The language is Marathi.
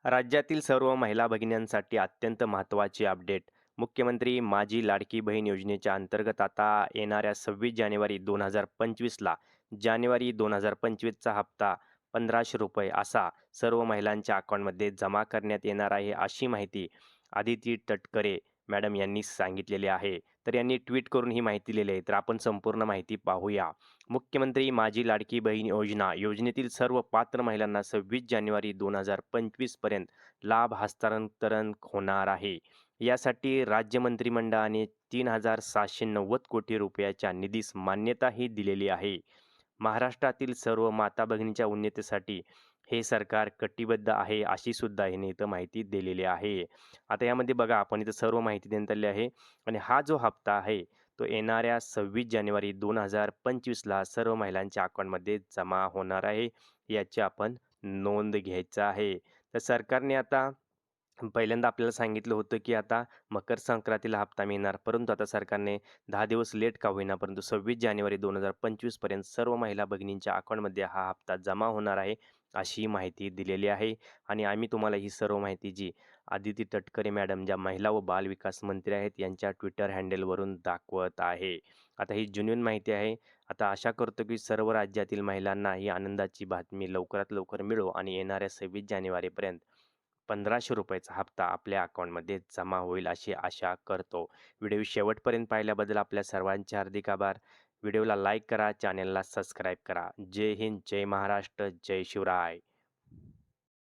राज्यातील सर्व महिला भगिनींसाठी अत्यंत महत्त्वाची अपडेट. मुख्यमंत्री माझी लाडकी बहीण योजनेच्या अंतर्गत आता येणाऱ्या 26 जानेवारी 2025ला जानेवारी 2025चा हप्ता ₹1500 असा सर्व महिलांच्या अकाउंटमध्ये जमा करण्यात येणार आहे, अशी माहिती आदिती तटकरे मॅडम यांनी सांगितलेली आहे. तर यांनी ट्विट करून ही माहिती दिलेली आहे. तर आपण संपूर्ण माहिती पाहूया. मुख्यमंत्री माझी लाडकी बहीण योजनेतील सर्व पात्र महिलांना 26 जानेवारी 2025 पर्यंत लाभ हस्तांतरण होणार आहे. यासाठी राज्य मंत्रिमंडळाने 3,790 कोटी रुपयाच्या निधीस मान्यताही दिलेली आहे. महाराष्ट्रातील सर्व माता भगिनींच्या उन्नतीसाठी हे सरकार कटिबद्ध आहे, अशी सुद्धा ह्याने इथं माहिती दिलेली आहे. आता यामध्ये बघा आपण इथं सर्व माहिती देण्यात आली आहे आणि हा जो हप्ता आहे तो येणाऱ्या 26 जानेवारी 2025ला सर्व महिलांच्या अकाउंटमध्ये जमा होणार आहे. याची आपण नोंद घ्यायचं आहे. तर सरकारने आता पहिल्यांदा आपल्याला सांगितलं होतं, की आता मकर संक्रांतीला हप्ता मिळणार. परंतु आता सरकारने 10 दिवस लेट का होईना, परंतु 26 जानेवारी 2025 पर्यंत सर्व महिला भगिनींच्या अकाउंटमध्ये हा हप्ता जमा होणार आहे, अशी माहिती दिलेली आहे. आणि आम्ही तुम्हाला ही सर्व माहिती जी आदिती तटकरे मॅडम ज्या महिला व बालविकास मंत्री आहेत, यांच्या ट्विटर हँडलवरून दाखवत आहे. आता ही जेन्युइन माहिती आहे. आता आशा करतो, की सर्व राज्यातील महिलांना ही आनंदाची बातमी लवकरात लवकर मिळो आणि येणाऱ्या 26 जानेवारीपर्यंत ₹1500चा हप्ता आपल्या अकाउंटमध्ये जमा होईल अशी आशा करतो. व्हिडिओ शेवटपर्यंत पाहिल्याबद्दल आपल्या सर्वांचे हार्दिक आभार. व्हिडिओला लाईक करा, चॅनेलला सबस्क्राईब करा. जय हिंद, जय महाराष्ट्र, जय शिवराय.